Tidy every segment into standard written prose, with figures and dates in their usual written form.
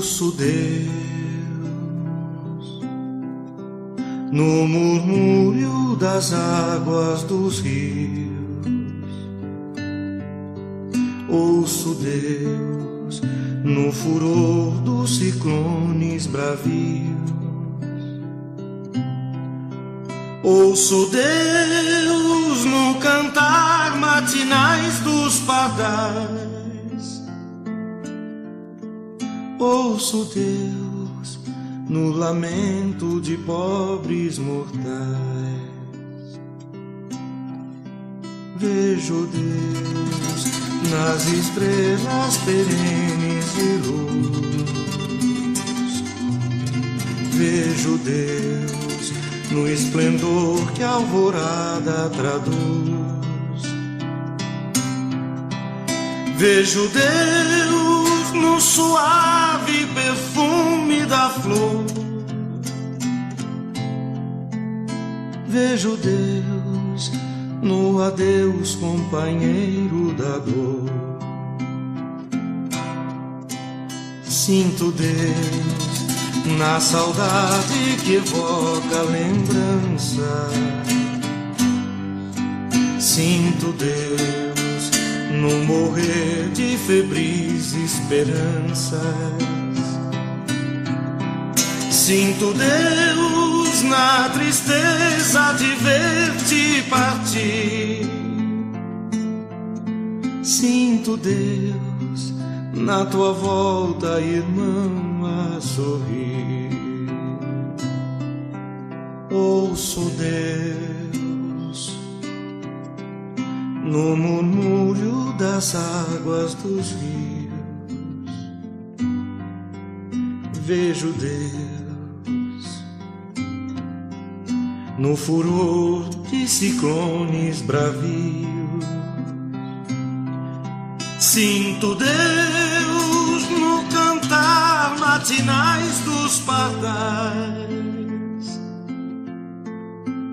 Ouço Deus no murmúrio das águas dos rios. Ouço Deus no furor dos ciclones bravios. Ouço Deus no cantar matinais dos pardais. Ouço Deus no lamento de pobres mortais. Vejo Deus nas estrelas perenes de luz. Vejo Deus no esplendor que a alvorada traduz. Vejo Deus no suave perfume da flor. Vejo Deus no adeus, companheiro da dor. Sinto Deus na saudade que evoca a lembrança. Sinto Deus no morrer de febris esperanças. Sinto Deus na tristeza de ver-te partir. Sinto Deus na tua volta, irmão, a sorrir. Ouço Deus no murmúrio das águas dos rios. Vejo Deus no furor de ciclones bravios. Sinto Deus no cantar matinais dos pardais.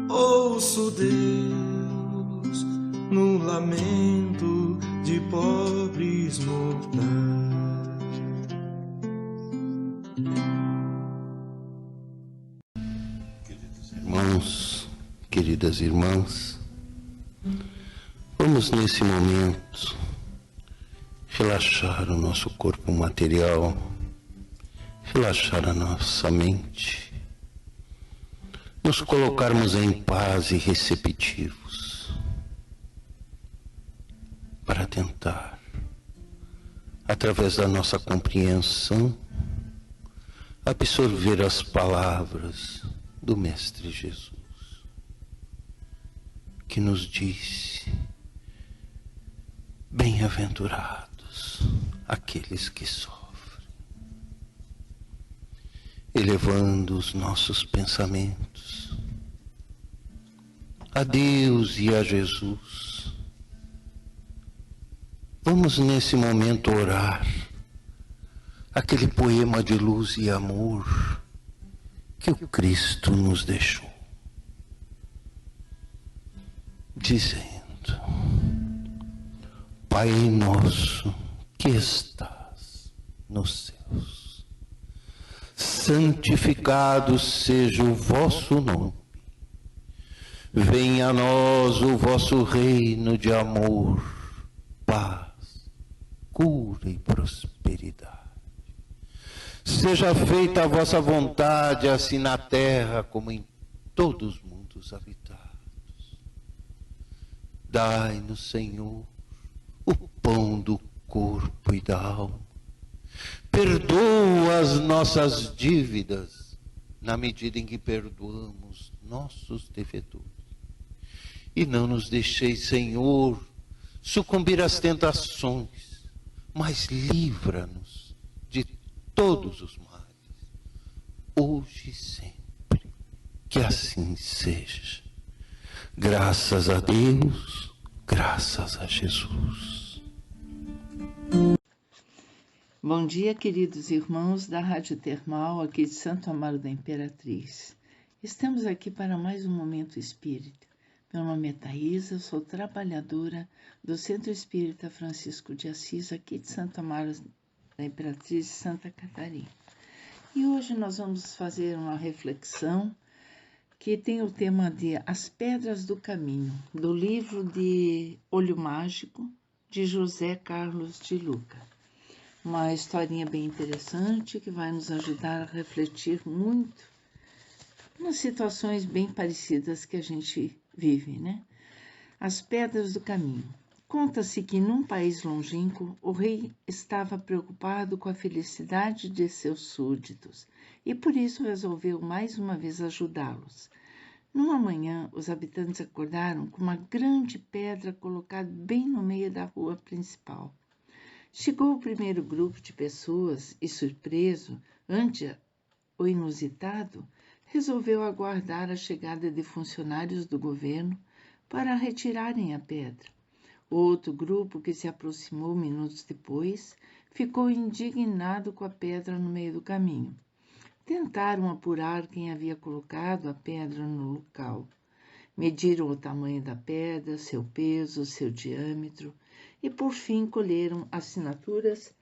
Ouço Deus no lamento de pobres mortais. Queridos irmãos, queridas irmãs, vamos nesse momento relaxar o nosso corpo material, relaxar a nossa mente, nos colocarmos em paz e receptivos para tentar, através da nossa compreensão, absorver as palavras do Mestre Jesus, que nos disse: bem-aventurados aqueles que sofrem, elevando os nossos pensamentos a Deus e a Jesus. Vamos nesse momento orar aquele poema de luz e amor que o Cristo nos deixou, dizendo: Pai nosso que estás nos céus, santificado seja o vosso nome. Venha a nós o vosso reino de amor, paz, cura e prosperidade. Seja feita a vossa vontade, assim na terra como em todos os mundos habitados. Dai-nos, Senhor, o pão do corpo e da alma. Perdoa as nossas dívidas, na medida em que perdoamos nossos devedores. E não nos deixeis, Senhor, sucumbir às tentações, mas livra-nos de todos os males, hoje e sempre. Que assim seja. Graças a Deus, graças a Jesus. Bom dia, queridos irmãos da Rádio Termal, aqui de Santo Amaro da Imperatriz. Estamos aqui para mais um Momento Espírita. Meu nome é Thaisa, eu sou trabalhadora do Centro Espírita Francisco de Assis, aqui de Santo Amaro da Imperatriz de Santa Catarina. E hoje nós vamos fazer uma reflexão que tem o tema de As Pedras do Caminho, do livro de Olho Mágico, de José Carlos de Luca. Uma historinha bem interessante que vai nos ajudar a refletir muito nas situações bem parecidas que a gente vive, né? As Pedras do Caminho. Conta-se que num país longínquo, o rei estava preocupado com a felicidade de seus súditos e por isso resolveu mais uma vez ajudá-los. Numa manhã, os habitantes acordaram com uma grande pedra colocada bem no meio da rua principal. Chegou o primeiro grupo de pessoas e, surpreso ante o inusitado, resolveu aguardar a chegada de funcionários do governo para retirarem a pedra. Outro grupo, que se aproximou minutos depois, ficou indignado com a pedra no meio do caminho. Tentaram apurar quem havia colocado a pedra no local. Mediram o tamanho da pedra, seu peso, seu diâmetro e, por fim, colheram assinaturas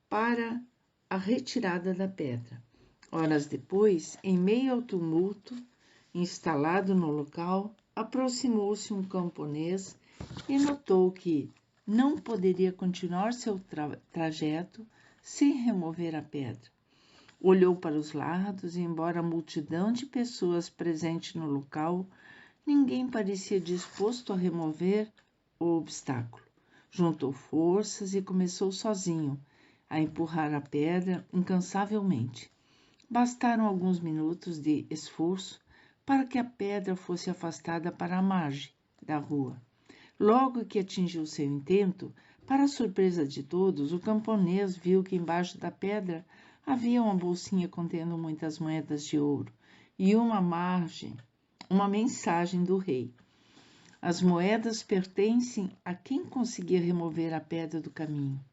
para a retirada da pedra. Horas depois, em meio ao tumulto instalado no local, aproximou-se um camponês e notou que não poderia continuar seu trajeto sem remover a pedra. Olhou para os lados e, embora a multidão de pessoas presente no local, ninguém parecia disposto a remover o obstáculo. Juntou forças e começou sozinho a empurrar a pedra incansavelmente. Bastaram alguns minutos de esforço para que a pedra fosse afastada para a margem da rua. Logo que atingiu seu intento, para a surpresa de todos, o camponês viu que embaixo da pedra havia uma bolsinha contendo muitas moedas de ouro e uma mensagem do rei. As moedas pertencem a quem conseguir remover a pedra do caminho.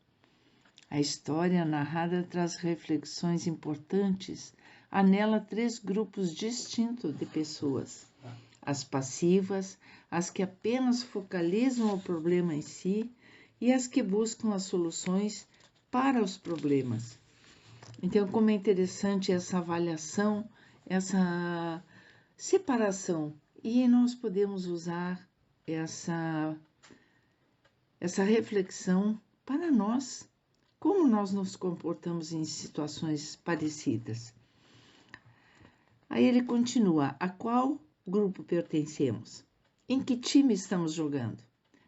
A história narrada traz reflexões importantes. Há nela 3 grupos distintos de pessoas: as passivas, as que apenas focalizam o problema em si e as que buscam as soluções para os problemas. Então, como é interessante essa avaliação, essa separação, e nós podemos usar essa reflexão para nós. Como nós nos comportamos em situações parecidas? Aí ele continua: a qual grupo pertencemos? Em que time estamos jogando?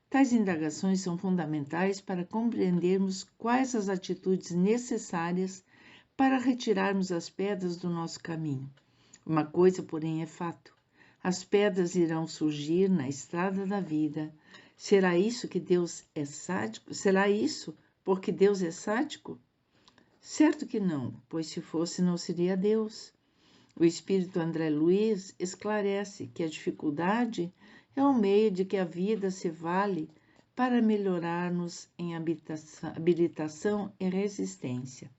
Tais indagações são fundamentais para compreendermos quais as atitudes necessárias para retirarmos as pedras do nosso caminho. Uma coisa, porém, é fato: as pedras irão surgir na estrada da vida. Será isso que Deus é sádico? Será isso porque Deus é sádico? Certo que não, pois se fosse, não seria Deus. O espírito André Luiz esclarece que a dificuldade é o meio de que a vida se vale para melhorar-nos em habilitação e resistência.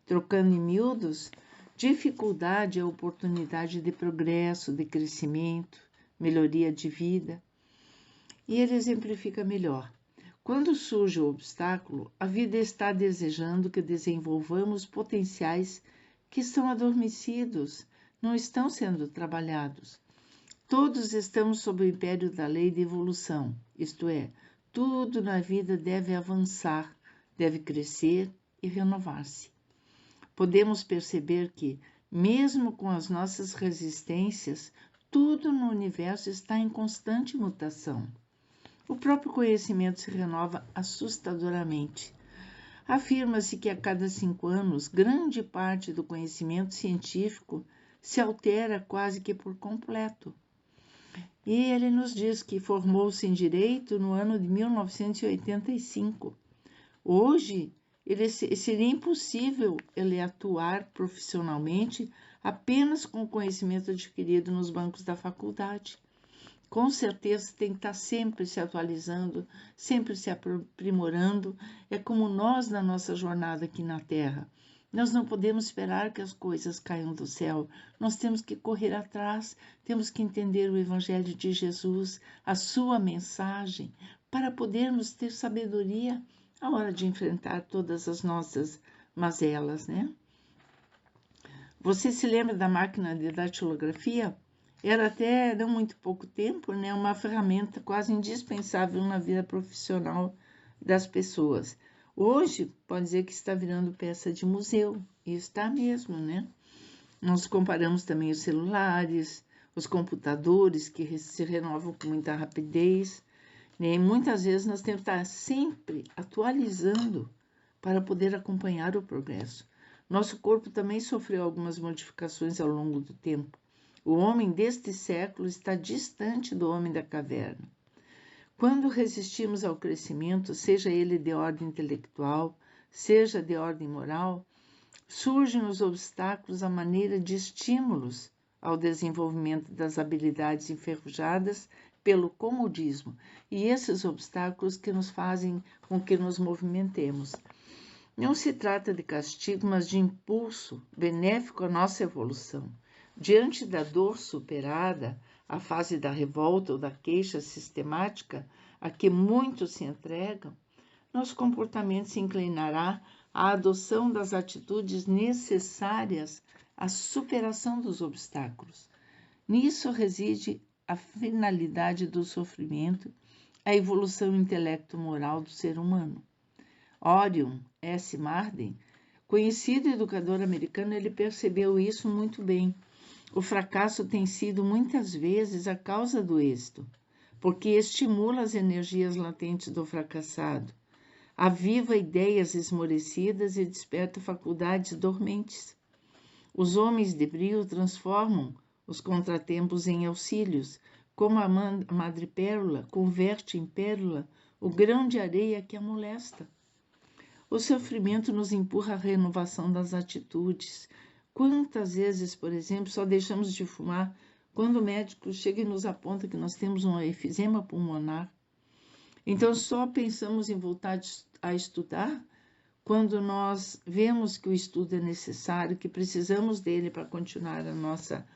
Trocando em miúdos, dificuldade é oportunidade de progresso, de crescimento, melhoria de vida. E ele exemplifica melhor. Quando surge o obstáculo, a vida está desejando que desenvolvamos potenciais que estão adormecidos, não estão sendo trabalhados. Todos estamos sob o império da lei de evolução, isto é, tudo na vida deve avançar, deve crescer e renovar-se. Podemos perceber que, mesmo com as nossas resistências, tudo no universo está em constante mutação. O próprio conhecimento se renova assustadoramente. Afirma-se que a cada 5 anos, grande parte do conhecimento científico se altera quase que por completo. E ele nos diz que formou-se em Direito no ano de 1985. Hoje, seria impossível ele atuar profissionalmente apenas com o conhecimento adquirido nos bancos da faculdade. Com certeza tem que estar sempre se atualizando, sempre se aprimorando. É como nós na nossa jornada aqui na Terra. Nós não podemos esperar que as coisas caiam do céu. Nós temos que correr atrás, temos que entender o Evangelho de Jesus, a sua mensagem, para podermos ter sabedoria à hora de enfrentar todas as nossas mazelas, né? Você se lembra da máquina de datilografia? Era até não muito pouco tempo, né, uma ferramenta quase indispensável na vida profissional das pessoas. Hoje, pode dizer que está virando peça de museu, e está mesmo, né? Nós comparamos também os celulares, os computadores que se renovam com muita rapidez, né? E muitas vezes nós temos que estar sempre atualizando para poder acompanhar o progresso. Nosso corpo também sofreu algumas modificações ao longo do tempo. O homem deste século está distante do homem da caverna. Quando resistimos ao crescimento, seja ele de ordem intelectual, seja de ordem moral, surgem os obstáculos à maneira de estímulos ao desenvolvimento das habilidades enferrujadas pelo comodismo, e esses obstáculos que nos fazem com que nos movimentemos. Não se trata de castigo, mas de impulso benéfico à nossa evolução. Diante da dor superada, a fase da revolta ou da queixa sistemática a que muitos se entregam, nosso comportamento se inclinará à adoção das atitudes necessárias à superação dos obstáculos. Nisso reside a finalidade do sofrimento, a evolução intelecto-moral do ser humano. Orion S. Marden, conhecido educador americano, ele percebeu isso muito bem. O fracasso tem sido muitas vezes a causa do êxito, porque estimula as energias latentes do fracassado, aviva ideias esmorecidas e desperta faculdades dormentes. Os homens de brio transformam os contratempos em auxílios, como a madrepérola converte em pérola o grão de areia que a molesta. O sofrimento nos empurra à renovação das atitudes. Quantas vezes, por exemplo, só deixamos de fumar quando o médico chega e nos aponta que nós temos um efizema pulmonar? Então, só pensamos em voltar a estudar quando nós vemos que o estudo é necessário, que precisamos dele para continuar a nossa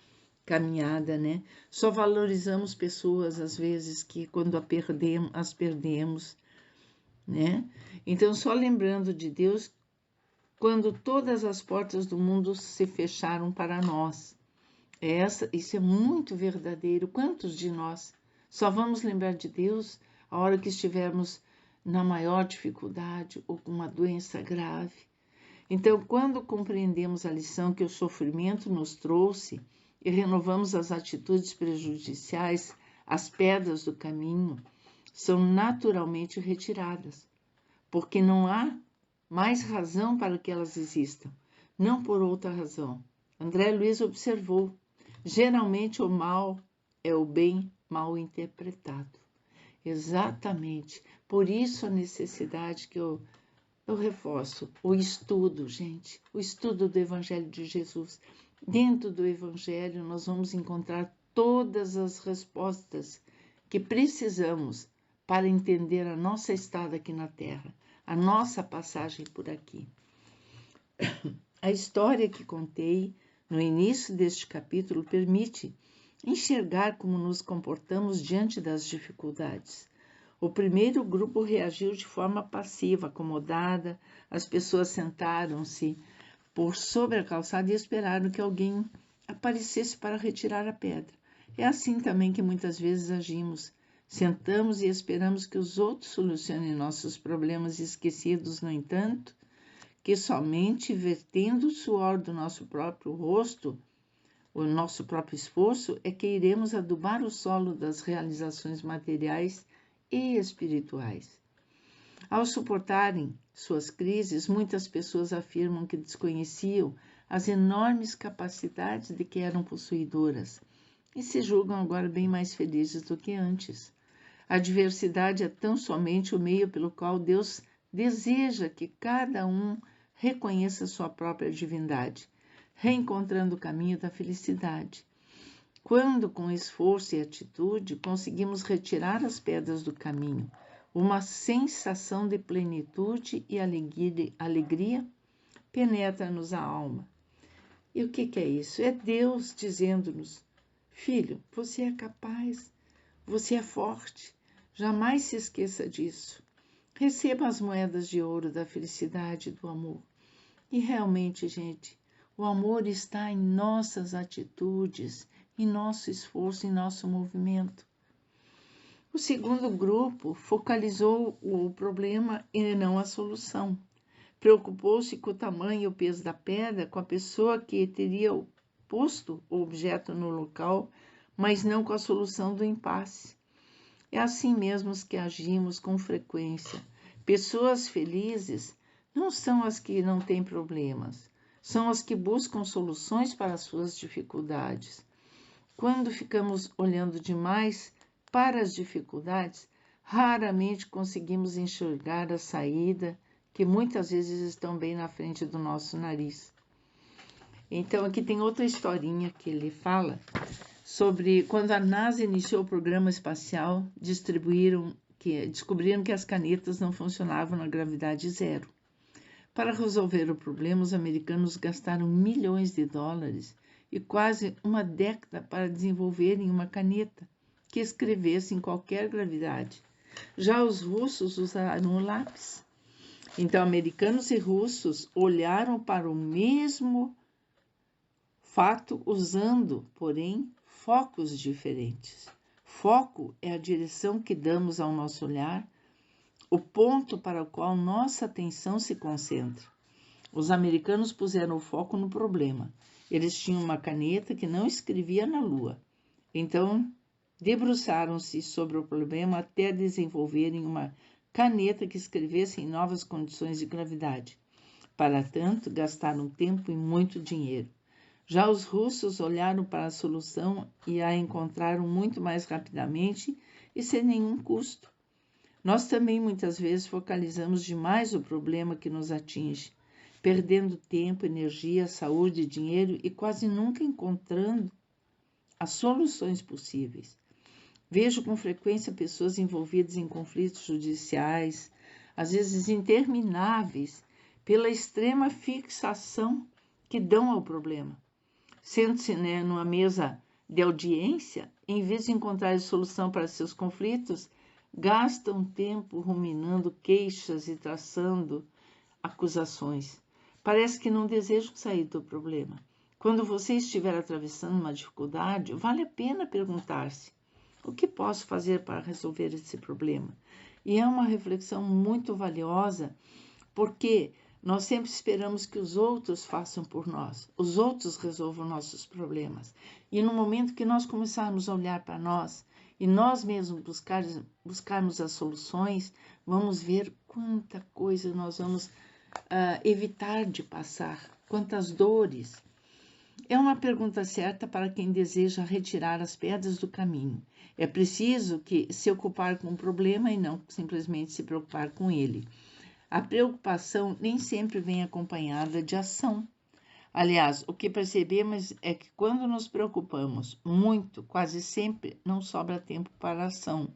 caminhada, né? Só valorizamos pessoas, às vezes, que quando as perdemos, né? Então, só lembrando de Deus quando todas as portas do mundo se fecharam para nós. Isso é muito verdadeiro. Quantos de nós só vamos lembrar de Deus a hora que estivermos na maior dificuldade ou com uma doença grave? Então, quando compreendemos a lição que o sofrimento nos trouxe e renovamos as atitudes prejudiciais, as pedras do caminho são naturalmente retiradas, porque não há mais razão para que elas existam, não por outra razão. André Luiz observou: geralmente o mal é o bem mal interpretado. Exatamente. Por isso a necessidade que eu reforço, o estudo, gente, o estudo do Evangelho de Jesus. Dentro do Evangelho nós vamos encontrar todas as respostas que precisamos para entender a nossa estada aqui na Terra, a nossa passagem por aqui. A história que contei no início deste capítulo permite enxergar como nos comportamos diante das dificuldades. O primeiro grupo reagiu de forma passiva, acomodada, as pessoas sentaram-se por sobre a calçada e esperaram que alguém aparecesse para retirar a pedra. É assim também que muitas vezes agimos. Sentamos e esperamos que os outros solucionem nossos problemas esquecidos, no entanto, que somente vertendo o suor do nosso próprio rosto, o nosso próprio esforço, é que iremos adubar o solo das realizações materiais e espirituais. Ao suportarem suas crises, muitas pessoas afirmam que desconheciam as enormes capacidades de que eram possuidoras e se julgam agora bem mais felizes do que antes. A adversidade é tão somente o meio pelo qual Deus deseja que cada um reconheça sua própria divindade, reencontrando o caminho da felicidade. Quando, com esforço e atitude, conseguimos retirar as pedras do caminho, uma sensação de plenitude e alegria penetra-nos a alma. E o que é isso? É Deus dizendo-nos: filho, você é capaz, você é forte, jamais se esqueça disso. Receba as moedas de ouro da felicidade e do amor. E realmente, gente, O amor está em nossas atitudes, em nosso esforço, em nosso movimento. O segundo grupo focalizou o problema e não a solução. Preocupou-se com o tamanho e o peso da pedra, com a pessoa que teria posto o objeto no local, mas não com a solução do impasse. É assim mesmo que agimos com frequência. Pessoas felizes não são as que não têm problemas, são as que buscam soluções para as suas dificuldades. Quando ficamos olhando demais para as dificuldades, raramente conseguimos enxergar a saída, que muitas vezes estão bem na frente do nosso nariz. Então, aqui tem outra historinha que ele fala sobre quando a NASA iniciou o programa espacial, descobriram que as canetas não funcionavam na gravidade zero. Para resolver o problema, os americanos gastaram milhões de dólares e quase uma década para desenvolverem uma caneta que escrevesse em qualquer gravidade. Já os russos usaram o lápis. Então, americanos e russos olharam para o mesmo fato usando, porém, focos diferentes. Foco é a direção que damos ao nosso olhar, o ponto para o qual nossa atenção se concentra. Os americanos puseram o foco no problema. Eles tinham uma caneta que não escrevia na Lua. Então, debruçaram-se sobre o problema até desenvolverem uma caneta que escrevesse em novas condições de gravidade. Para tanto, gastaram tempo e muito dinheiro. Já os russos olharam para a solução e a encontraram muito mais rapidamente e sem nenhum custo. Nós também muitas vezes focalizamos demais o problema que nos atinge, perdendo tempo, energia, saúde, dinheiro e quase nunca encontrando as soluções possíveis. Vejo com frequência pessoas envolvidas em conflitos judiciais, às vezes intermináveis, pela extrema fixação que dão ao problema. Sente-se numa mesa de audiência, em vez de encontrar solução para seus conflitos, gastam tempo ruminando queixas e traçando acusações. Parece que não desejam sair do problema. Quando você estiver atravessando uma dificuldade, vale a pena perguntar-se: o que posso fazer para resolver esse problema? E é uma reflexão muito valiosa, porque nós sempre esperamos que os outros façam por nós, os outros resolvam nossos problemas. E no momento que nós começarmos a olhar para nós e nós mesmos buscarmos as soluções, vamos ver quanta coisa nós vamos evitar de passar, quantas dores. É uma pergunta certa para quem deseja retirar as pedras do caminho. É preciso se ocupar com o problema e não simplesmente se preocupar com ele. A preocupação nem sempre vem acompanhada de ação. Aliás, o que percebemos é que quando nos preocupamos muito, quase sempre não sobra tempo para a ação.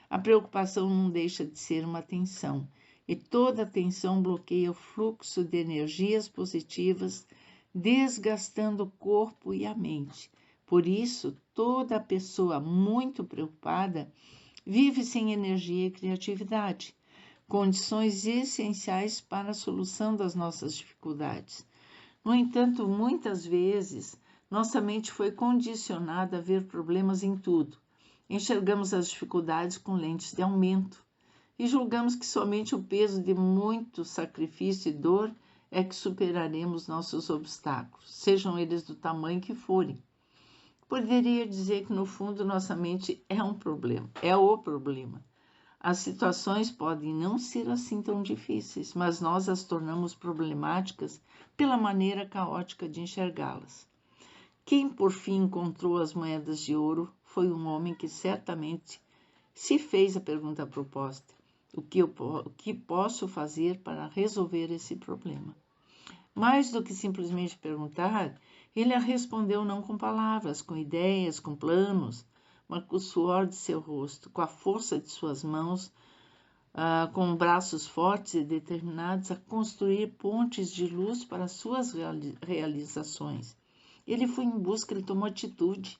A preocupação não deixa de ser uma tensão, e toda tensão bloqueia o fluxo de energias positivas, desgastando o corpo e a mente. Por isso, toda pessoa muito preocupada vive sem energia e criatividade, condições essenciais para a solução das nossas dificuldades. No entanto, muitas vezes, nossa mente foi condicionada a ver problemas em tudo. Enxergamos as dificuldades com lentes de aumento e julgamos que somente o peso de muito sacrifício e dor é que superaremos nossos obstáculos, sejam eles do tamanho que forem. Poderia dizer que, no fundo, nossa mente é um problema, é o problema. As situações podem não ser assim tão difíceis, mas nós as tornamos problemáticas pela maneira caótica de enxergá-las. Quem, por fim, encontrou as moedas de ouro foi um homem que certamente se fez a pergunta proposta: o que posso fazer para resolver esse problema? Mais do que simplesmente perguntar, ele a respondeu não com palavras, com ideias, com planos, mas com o suor de seu rosto, com a força de suas mãos, com braços fortes e determinados a construir pontes de luz para suas realizações. Ele foi em busca, ele tomou atitude.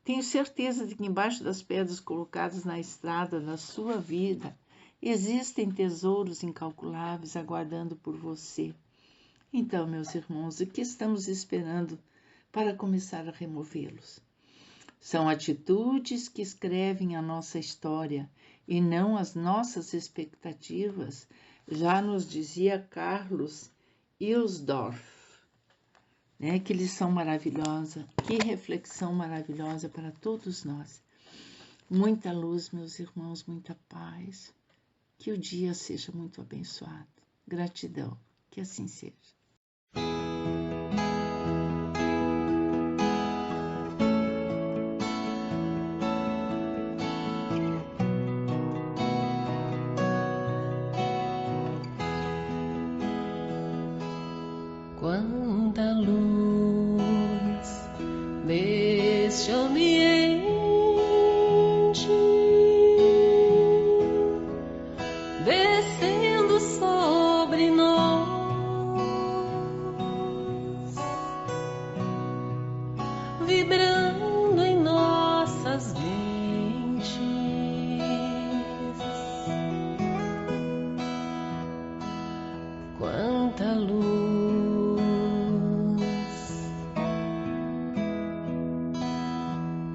Tenho certeza de que embaixo das pedras colocadas na estrada da sua vida existem tesouros incalculáveis aguardando por você. Então, meus irmãos, o que estamos esperando para começar a removê-los? São atitudes que escrevem a nossa história e não as nossas expectativas, já nos dizia Carlos Ilsdorf, né? Que lição maravilhosa, que reflexão maravilhosa para todos nós. Muita luz, meus irmãos, muita paz. Que o dia seja muito abençoado. Gratidão, que assim seja. Quanta luz deste ambiente, descendo sobre nós, vibrando em nossas mentes. Quanta luz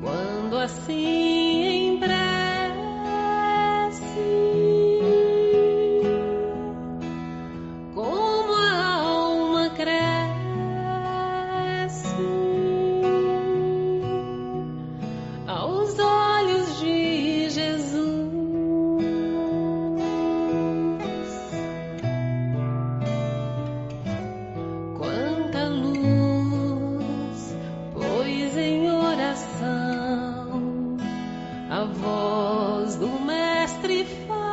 quando assim em prece, como a alma cresce aos olhos de Jesus. Quanta luz, pois em oração a voz do Mestre fala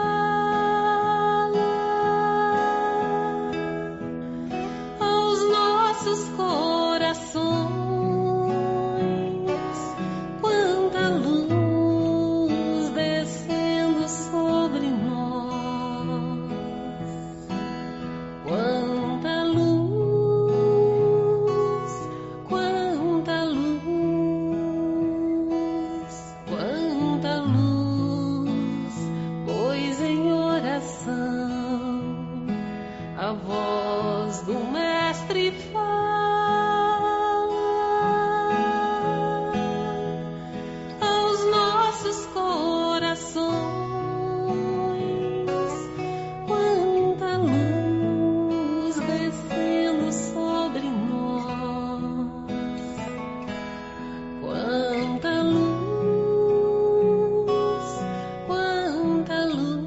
aos nossos corações. Quanta luz descendo sobre nós. Quanta luz, quanta luz, quanta luz, pois em oração a voz do Mestre fala aos nossos corações. Quanta luz descendo sobre nós. Quanta luz, quanta luz.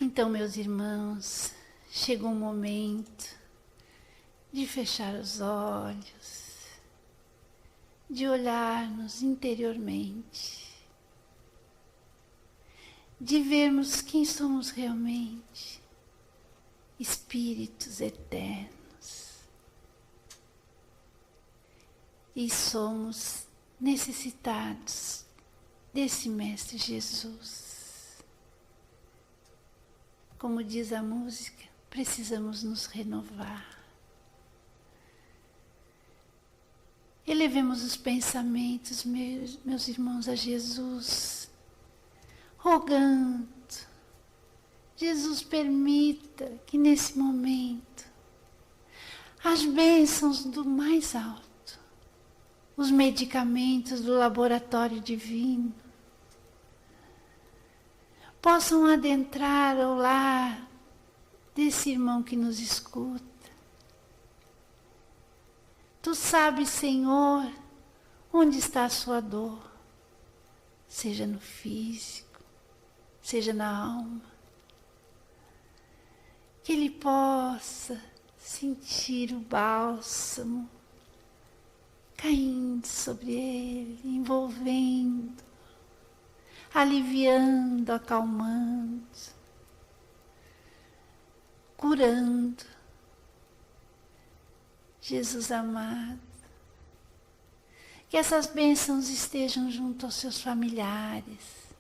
Então, meus irmãos, chegou o momento de fechar os olhos, de olharmos interiormente, de vermos quem somos realmente, espíritos eternos. E somos necessitados desse Mestre Jesus. Como diz a música, precisamos nos renovar. Elevemos os pensamentos, meus irmãos, a Jesus, rogando. Jesus, permita que nesse momento as bênçãos do mais alto, os medicamentos do laboratório divino, possam adentrar ao lar desse irmão que nos escuta. Tu sabes, Senhor, onde está a sua dor, seja no físico, seja na alma. Que ele possa sentir o bálsamo caindo sobre ele, envolvendo, aliviando, acalmando, curando. Jesus amado, que essas bênçãos estejam junto aos seus familiares,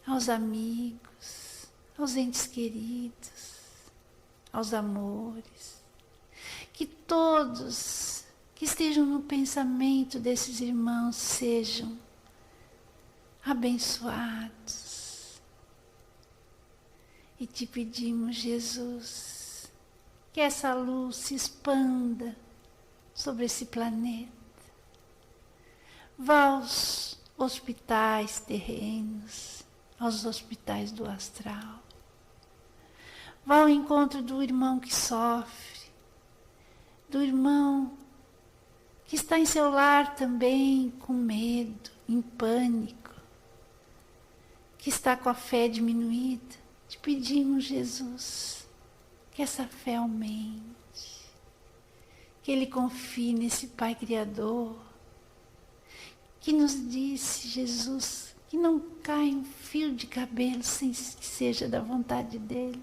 aos amigos, aos entes queridos, aos amores. Que todos que estejam no pensamento desses irmãos sejam abençoados. E te pedimos, Jesus, que essa luz se expanda sobre esse planeta. Vá aos hospitais terrenos, aos hospitais do astral. Vá ao encontro do irmão que sofre, do irmão que está em seu lar também com medo, em pânico, que está com a fé diminuída. Te pedimos, Jesus, que essa fé aumente, que ele confie nesse Pai Criador, que nos disse, Jesus, que não cai um fio de cabelo sem que seja da vontade dele.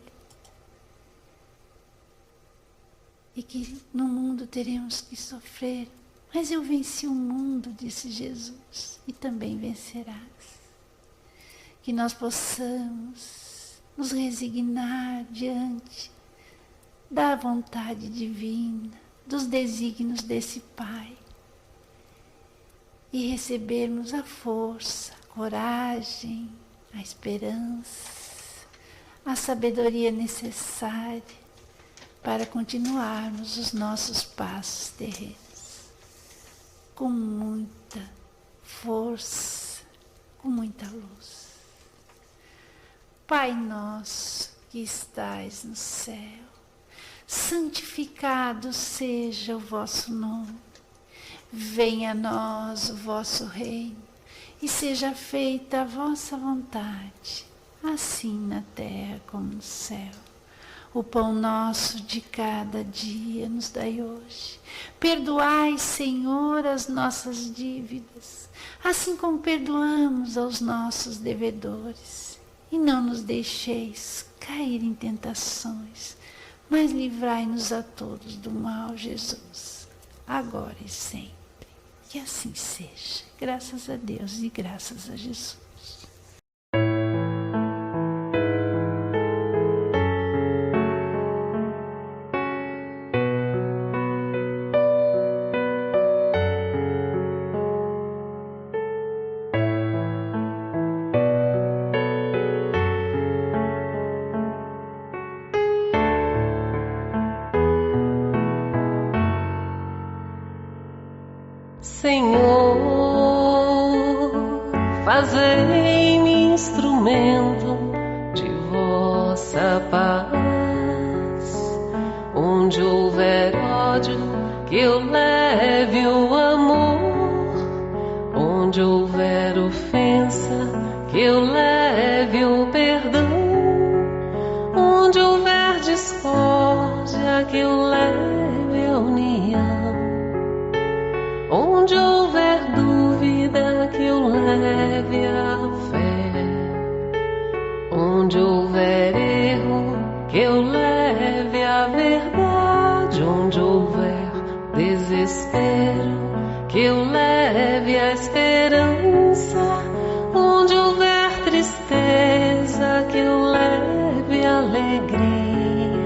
E que no mundo teremos que sofrer, mas eu venci o mundo, disse Jesus, e também vencerás. Que nós possamos nos resignar diante da vontade divina, dos desígnios desse Pai, e recebermos a força, a coragem, a esperança, a sabedoria necessária para continuarmos os nossos passos terrenos com muita força, com muita luz. Pai nosso que estais no céu, santificado seja o vosso nome. Venha a nós o vosso reino e seja feita a vossa vontade, assim na terra como no céu. O pão nosso de cada dia nos dai hoje. Perdoai, Senhor, as nossas dívidas, assim como perdoamos aos nossos devedores. E não nos deixeis cair em tentações, mas livrai-nos a todos do mal, Jesus, agora e sempre. Que assim seja, graças a Deus e graças a Jesus. Senhor, fazei-me instrumento de vossa paz. Onde houver ódio, que eu leve o amor. Onde houver ofensa, que eu leve o perdão. Onde houver discórdia, que eu leve a união. Onde houver dúvida, que eu leve a fé. Onde houver erro, que eu leve a verdade. Onde houver desespero, que eu leve a esperança. Onde houver tristeza, que eu leve a alegria.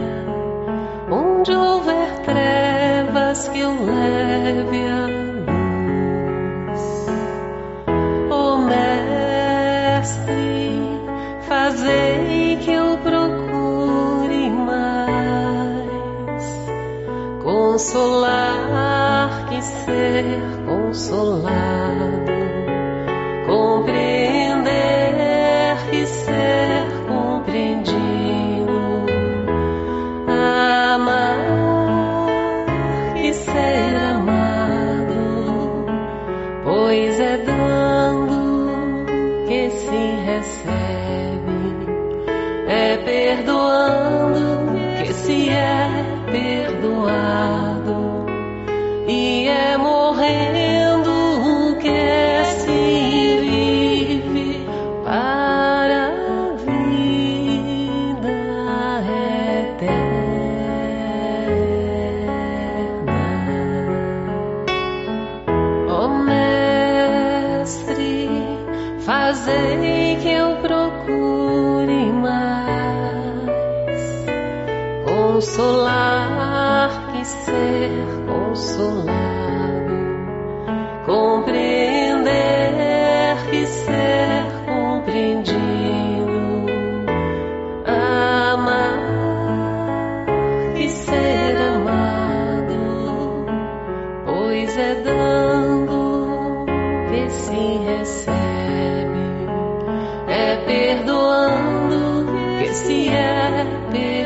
Onde houver trevas, que eu leve a fazei que eu procure mais consolar que ser consolado, compreender que ser compreendido, amar que ser amado, pois é dando que se recebe, é perdoando que se é perdoado, e é morrendo que se vive para a vida eterna. Ó Mestre, fazei que eu procure mais consolar que ser consolado, compreender que ser compreendido, amar que ser amado, pois é dando que se recebe, é perdoando que se é perdoado.